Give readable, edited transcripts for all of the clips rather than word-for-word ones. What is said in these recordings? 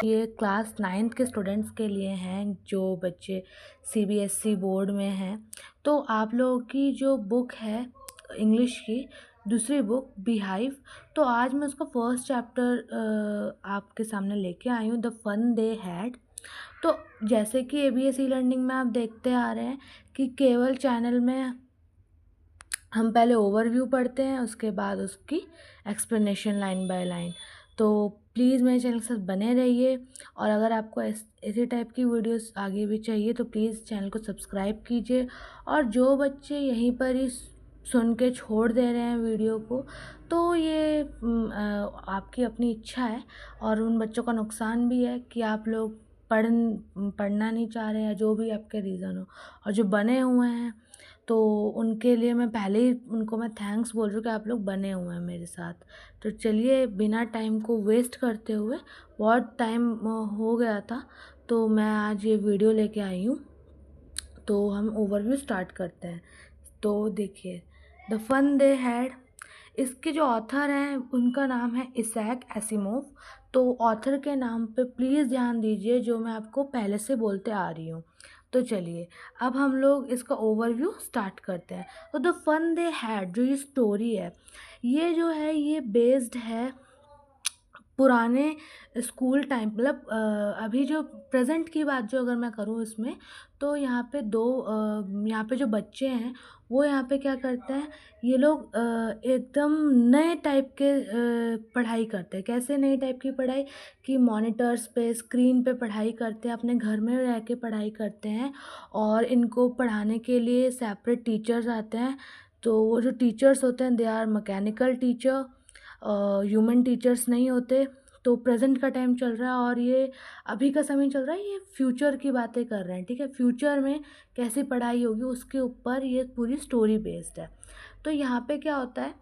ये class 9th के students के लिए हैं जो बच्चे सीबीएसई बोर्ड में हैं। तो आप लोगों की जो बुक है इंग्लिश की दूसरी बुक बिहाइव, तो आज मैं उसका फर्स्ट चैप्टर आपके सामने लेके आई हूँ, द फन दे हैड। तो जैसे कि एबीएस ई लर्निंग में आप देखते आ रहे हैं कि केवल चैनल में हम पहले ओवरव्यू पढ़ते हैं, उसके बाद उसकी एक्सप्लेनेशन लाइन बाय लाइन। तो प्लीज़ मेरे चैनल के साथ बने रहिए, और अगर आपको इसी टाइप की वीडियोस आगे भी चाहिए तो प्लीज़ चैनल को सब्सक्राइब कीजिए। और जो बच्चे यहीं पर ही सुन के छोड़ दे रहे हैं वीडियो को, तो ये आपकी अपनी इच्छा है, और उन बच्चों का नुकसान भी है कि आप लोग पढ़ना नहीं चाह रहे हैं, जो भी आपके रीज़न हो। और जो बने हुए हैं तो उनके लिए मैं पहले ही उनको मैं थैंक्स बोल रही हूँ कि आप लोग बने हुए हैं मेरे साथ। तो चलिए बिना टाइम को वेस्ट करते हुए, बहुत टाइम हो गया था तो मैं आज ये वीडियो लेके आई हूँ। तो हम ओवरव्यू स्टार्ट करते हैं। तो देखिए, द फन दे हैड, इसके जो ऑथर हैं उनका नाम है इसैक एसिमोव। तो ऑथर के नाम पे प्लीज़ ध्यान दीजिए, जो मैं आपको पहले से बोलते आ रही हूँ। तो चलिए अब हम लोग इसका ओवरव्यू स्टार्ट करते हैं। तो द फन दे हैड, जो ये स्टोरी है, ये जो है ये बेस्ड है पुराने स्कूल टाइम, मतलब अभी जो प्रेजेंट की बात जो अगर मैं करूँ इसमें, तो यहाँ पे यहाँ पे जो बच्चे हैं वो यहाँ पे क्या करते हैं, ये लोग एकदम नए टाइप के पढ़ाई करते हैं। कैसे नए टाइप की पढ़ाई, कि मॉनिटर्स पे स्क्रीन पे पढ़ाई करते हैं, अपने घर में रह के पढ़ाई करते हैं, और इनको पढ़ाने के लिए सेपरेट टीचर्स आते हैं। तो वो जो टीचर्स होते हैं they are mechanical teacher, human teachers नहीं होते। तो प्रेजेंट का टाइम चल रहा है और ये अभी का समय चल रहा है, ये फ्यूचर की बातें कर रहे हैं, ठीक है। फ्यूचर में कैसी पढ़ाई होगी उसके ऊपर ये पूरी स्टोरी बेस्ड है। तो यहाँ पे क्या होता है,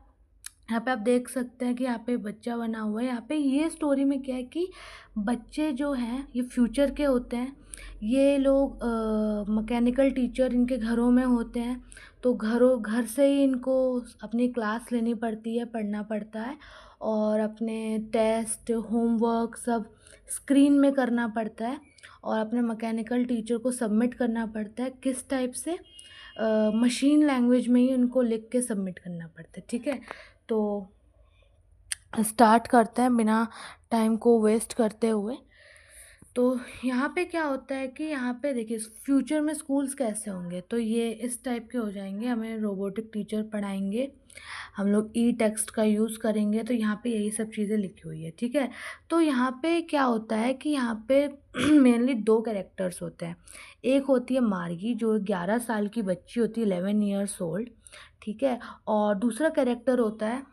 यहाँ पे आप देख सकते हैं कि यहाँ पे बच्चा बना हुआ है। यहाँ पे ये स्टोरी में क्या है कि बच्चे जो हैं ये फ्यूचर के होते हैं। ये लोग मैकेनिकल टीचर इनके घरों में होते हैं, तो घर से ही इनको अपनी क्लास लेनी पड़ती है, पढ़ना पड़ता है, और अपने टेस्ट होमवर्क सब स्क्रीन में करना पड़ता है, और अपने मैकेनिकल टीचर को सबमिट करना पड़ता है। किस टाइप से, मशीन लैंग्वेज में ही उनको लिख के सबमिट करना पड़ता है, ठीक है। तो स्टार्ट करते हैं बिना टाइम को वेस्ट करते हुए। तो यहाँ पे क्या होता है कि यहाँ पे देखिए फ्यूचर में स्कूल्स कैसे होंगे, तो ये इस टाइप के हो जाएंगे। हमें रोबोटिक टीचर पढ़ाएंगे, हम लोग ई टेक्स्ट का यूज़ करेंगे। तो यहाँ पे यही सब चीज़ें लिखी हुई है, ठीक है। तो यहाँ पे क्या होता है कि यहाँ पे मेनली 2 कैरेक्टर्स होते हैं। एक होती है मार्गी, जो 11 साल की बच्ची होती है, 11 ईयर्स ओल्ड, ठीक है। और दूसरा कैरेक्टर होता है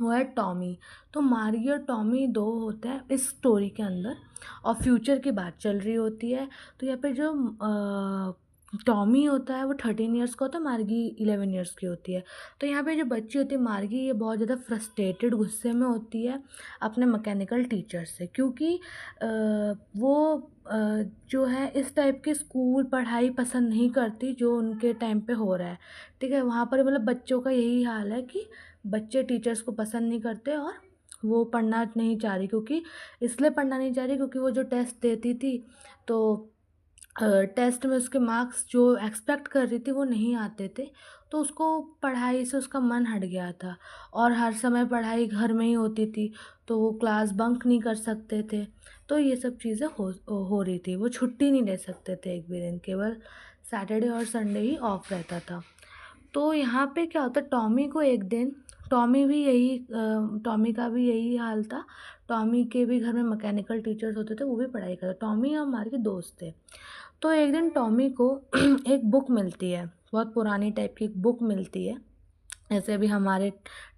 वो है टॉमी। तो मार्गी और टॉमी 2 होते हैं इस स्टोरी के अंदर, और फ्यूचर की बात चल रही होती है। तो यहाँ पे जो टॉमी होता है वो 13 ईयर्स का होता है, मार्गी 11 ईयर्स की होती है। तो यहाँ पे जो बच्ची होती है मार्गी, ये बहुत ज़्यादा फ्रस्ट्रेटेड, गुस्से में होती है अपने मैकेनिकल टीचर से, क्योंकि वो जो है इस टाइप के स्कूल पढ़ाई पसंद नहीं करती जो उनके टाइम पे हो रहा है, ठीक है। वहाँ पर मतलब बच्चों का यही हाल है कि बच्चे टीचर्स को पसंद नहीं करते, और वो पढ़ना नहीं चाह रही, क्योंकि इसलिए पढ़ना नहीं चाह रही क्योंकि वो जो टेस्ट देती थी, तो टेस्ट में उसके मार्क्स जो एक्सपेक्ट कर रही थी वो नहीं आते थे। तो उसको पढ़ाई से उसका मन हट गया था, और हर समय पढ़ाई घर में ही होती थी, तो वो क्लास बंक नहीं कर सकते थे। तो ये सब चीज़ें हो रही थी। वो छुट्टी नहीं ले सकते थे एक भी दिन, केवल सैटरडे और संडे ही ऑफ रहता था। तो यहाँ पे क्या होता है, टॉमी को एक दिन, टॉमी का भी यही हाल था। टॉमी के भी घर में मैकेनिकल टीचर्स होते थे, वो भी पढ़ाई करते। टॉमी और हमारे दोस्त थे। तो एक दिन टॉमी को एक बुक मिलती है, बहुत पुरानी टाइप की एक बुक मिलती है। जैसे अभी हमारे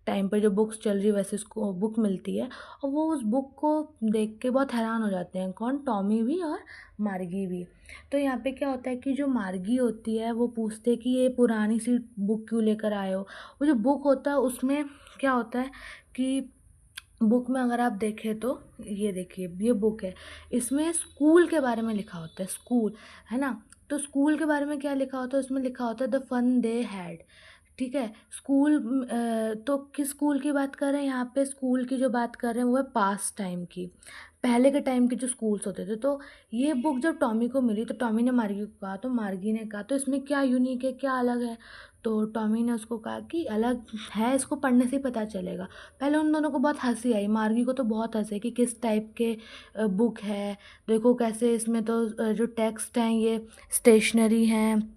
टाइम पे जो बुक्स चल रही वैसे उसको बुक मिलती है, और वो उस बुक को देख के बहुत हैरान हो जाते हैं, कौन, टॉमी भी और मार्गी भी। तो यहाँ पे क्या होता है कि जो मार्गी होती है वो पूछते हैं कि ये पुरानी सी बुक क्यों लेकर आए हो। वो जो बुक होता है उसमें क्या होता है कि बुक में अगर आप देखें तो ये देखिए, ये बुक है, इसमें स्कूल के बारे में लिखा होता है, स्कूल है ना। तो स्कूल के बारे में क्या लिखा होता है, उसमें लिखा होता है द फन दे हैड, ठीक है। तो किस स्कूल की बात कर रहे हैं यहाँ पे? स्कूल की जो बात कर रहे हैं वो है पास्ट टाइम की, पहले के टाइम के जो स्कूल्स होते थे। तो ये बुक जब टॉमी को मिली तो टॉमी ने मार्गी को कहा, तो मार्गी ने कहा तो इसमें क्या यूनिक है, क्या अलग है? तो टॉमी ने उसको कहा कि अलग है, इसको पढ़ने से ही पता चलेगा। पहले उन दोनों को बहुत हंसी आई, मार्गी को तो बहुत हंसी कि किस टाइप के बुक है, देखो कैसे इसमें तो जो टेक्स्ट हैं ये स्टेशनरी हैं,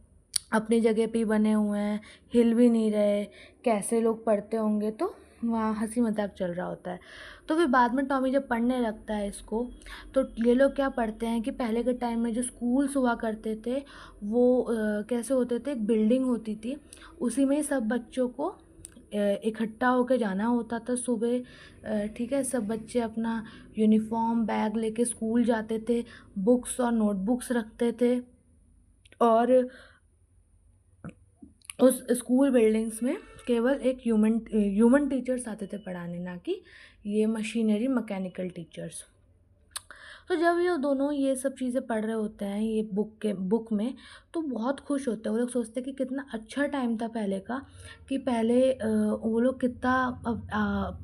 अपनी जगह पे ही बने हुए हैं, हिल भी नहीं रहे, कैसे लोग पढ़ते होंगे। तो वहाँ हंसी मजाक चल रहा होता है। तो फिर बाद में टॉमी जब पढ़ने लगता है इसको, तो ये लोग क्या पढ़ते हैं कि पहले के टाइम में जो स्कूल्स हुआ करते थे वो कैसे होते थे, एक बिल्डिंग होती थी, उसी में ही सब बच्चों को इकट्ठा होकर जाना होता था सुबह। ठीक है, सब बच्चे अपना यूनिफॉर्म बैग लेके स्कूल जाते थे, बुक्स और नोटबुक्स रखते थे, और उस स्कूल बिल्डिंग्स में केवल एक ह्यूमन टीचर्स आते थे पढ़ाने, ना कि ये मशीनरी मैकेनिकल टीचर्स। तो जब ये दोनों ये सब चीज़ें पढ़ रहे होते हैं ये बुक में, तो बहुत खुश होते हैं। वो लोग सोचते हैं कि कितना अच्छा टाइम था पहले का, कि पहले वो लोग कितना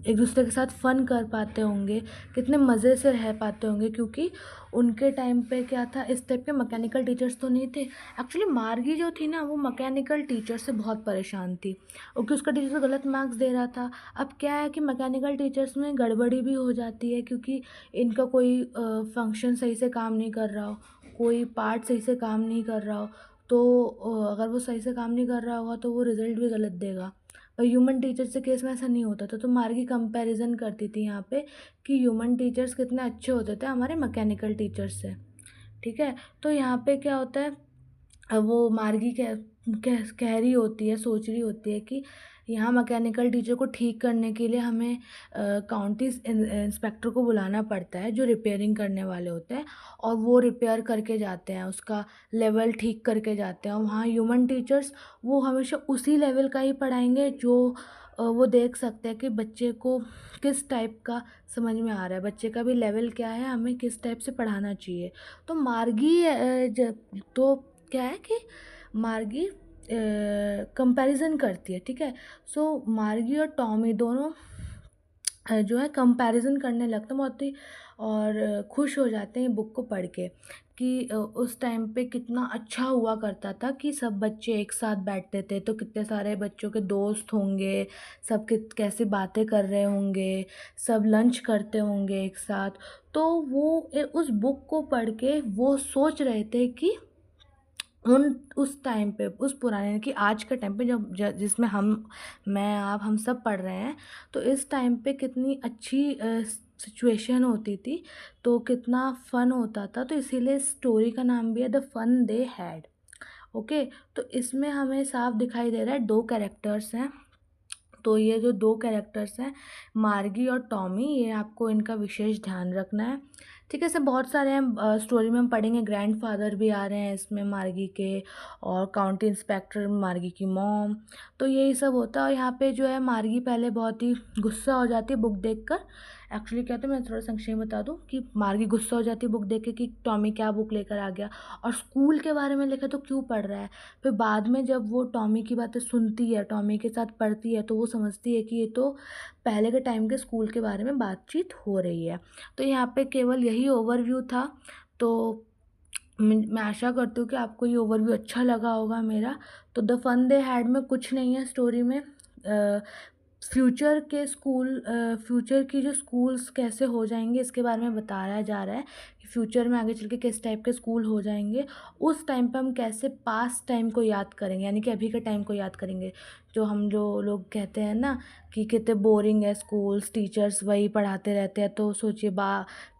एक दूसरे के साथ फ़न कर पाते होंगे, कितने मज़े से रह पाते होंगे, क्योंकि उनके टाइम पे क्या था, इस टाइप के मैकेनिकल टीचर्स तो नहीं थे। एक्चुअली मार्गी जो थी ना वो मैकेनिकल टीचर से बहुत परेशान थी, क्योंकि उसका टीचर गलत मार्क्स दे रहा था। अब क्या है कि मैकेनिकल टीचर्स में गड़बड़ी भी हो जाती है, क्योंकि इनका कोई फंक्शन सही से काम नहीं कर रहा हो, कोई पार्ट सही से काम नहीं कर रहा हो, तो अगर वो सही से काम नहीं कर रहा होगा तो वो रिज़ल्ट भी गलत देगा। पर ह्यूमन टीचर्स के केस में ऐसा नहीं होता था। तो मार्गी कंपैरिजन करती थी यहाँ पे कि ह्यूमन टीचर्स कितने अच्छे होते थे हमारे मैकेनिकल टीचर्स से। ठीक है, तो यहाँ पे क्या होता है, वो मार्गी कह रही होती है, सोच रही होती है कि यहाँ मैकेनिकल टीचर को ठीक करने के लिए हमें काउंटी इंस्पेक्टर को बुलाना पड़ता है, जो रिपेयरिंग करने वाले होते हैं, और वो रिपेयर करके जाते हैं, उसका लेवल ठीक करके जाते हैं। और वहाँ ह्यूमन टीचर्स वो हमेशा उसी लेवल का ही पढ़ाएंगे जो वो देख सकते हैं कि बच्चे को किस टाइप का समझ में आ रहा है, बच्चे का भी लेवल क्या है, हमें किस टाइप से पढ़ाना चाहिए। तो मार्गी तो क्या है कि मार्गी कंपैरिजन करती है। ठीक है, सो मार्गी और टॉमी दोनों जो है कंपैरिजन करने लगते हैं बहुत ही, और खुश हो जाते हैं बुक को पढ़ के कि उस टाइम पे कितना अच्छा हुआ करता था कि सब बच्चे एक साथ बैठते थे, तो कितने सारे बच्चों के दोस्त होंगे, सब कैसे बातें कर रहे होंगे, सब लंच करते होंगे एक साथ। तो वो उस बुक को पढ़ के वो सोच रहे थे कि उस टाइम पे, उस पुराने यानी कि आज के टाइम पे जब जिसमें मैं आप हम सब पढ़ रहे हैं, तो इस टाइम पे कितनी अच्छी सिचुएशन होती थी, तो कितना फ़न होता था। तो इसीलिए स्टोरी का नाम भी है the fun they had. Okay, तो इसमें हमें साफ दिखाई दे रहा है दो कैरेक्टर्स हैं। तो ये जो दो कैरेक्टर्स हैं मार्गी और टॉमी, ये आपको इनका विशेष ध्यान रखना है। ठीक है, ऐसे बहुत सारे हैं, स्टोरी में हम पढ़ेंगे, ग्रैंडफादर भी आ रहे हैं इसमें मार्गी के, और काउंटी इंस्पेक्टर मार्गी की मॉम, तो यही सब होता है। और यहाँ पे जो है मार्गी पहले बहुत ही गुस्सा हो जाती है बुक देखकर। एक्चुअली क्या था, मैं थोड़ा संक्षेप में बता दूँ कि मार्गी गुस्सा हो जाती है बुक देख के कि टॉमी क्या बुक लेकर आ गया, और स्कूल के बारे में लिखा तो क्यों पढ़ रहा है। फिर बाद में जब वो टॉमी की बातें सुनती है, टॉमी के साथ पढ़ती है, तो वो समझती है कि ये तो पहले के टाइम के स्कूल के बारे में बातचीत हो रही है। तो यहाँ पे केवल यही ओवरव्यू था। तो मैं आशा करती हूँ कि आपको ये ओवरव्यू अच्छा लगा होगा मेरा। तो द फन दे हैड में कुछ नहीं है स्टोरी में, फ्यूचर की जो स्कूल्स कैसे हो जाएंगे इसके बारे में बताया जा रहा है, कि फ्यूचर में आगे चल के किस टाइप के स्कूल हो जाएंगे। उस टाइम पे हम कैसे पास्ट टाइम को याद करेंगे, यानी कि अभी के टाइम को याद करेंगे। जो लोग कहते हैं ना कि कितने बोरिंग है स्कूल्स, टीचर्स वही पढ़ाते रहते हैं, तो सोचिए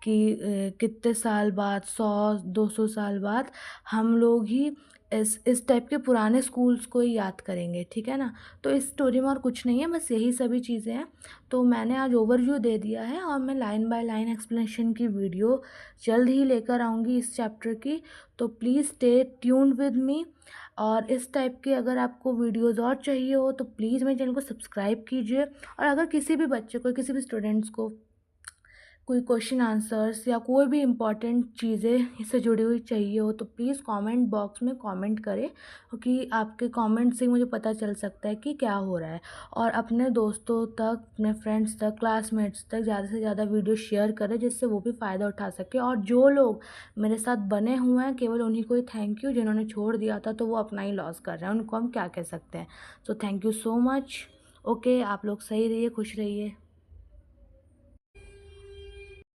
कि कितने साल बाद, 100-200 साल बाद हम लोग ही इस टाइप के पुराने स्कूल्स को ही याद करेंगे। ठीक है ना, तो इस स्टोरी में और कुछ नहीं है, बस यही सभी चीज़ें हैं। तो मैंने आज ओवरव्यू दे दिया है, और मैं लाइन बाय लाइन एक्सप्लेनेशन की वीडियो जल्द ही लेकर आऊँगी इस चैप्टर की। तो please stay tuned with me, और इस टाइप के अगर आपको वीडियोज़ और चाहिए हो तो प्लीज़ मेरे चैनल को सब्सक्राइब कीजिए। और अगर किसी भी बच्चे को, किसी भी स्टूडेंट्स को कोई क्वेश्चन आंसर्स या कोई भी इम्पॉर्टेंट चीज़ें इससे जुड़ी हुई चाहिए हो तो प्लीज़ कमेंट बॉक्स में कमेंट करें, क्योंकि आपके कमेंट से मुझे पता चल सकता है कि क्या हो रहा है। और अपने दोस्तों तक, अपने फ्रेंड्स तक, क्लासमेट्स तक ज़्यादा से ज़्यादा वीडियो शेयर करें, जिससे वो भी फ़ायदा उठा सके। और जो लोग मेरे साथ बने हुए हैं, केवल उन्हीं को ही थैंक यू। जिन्होंने छोड़ दिया था तो वो अपना ही लॉस कर रहे हैं, उनको हम क्या कह सकते हैं। So thank you so much. Okay, आप लोग सही रहिए, खुश रहिए।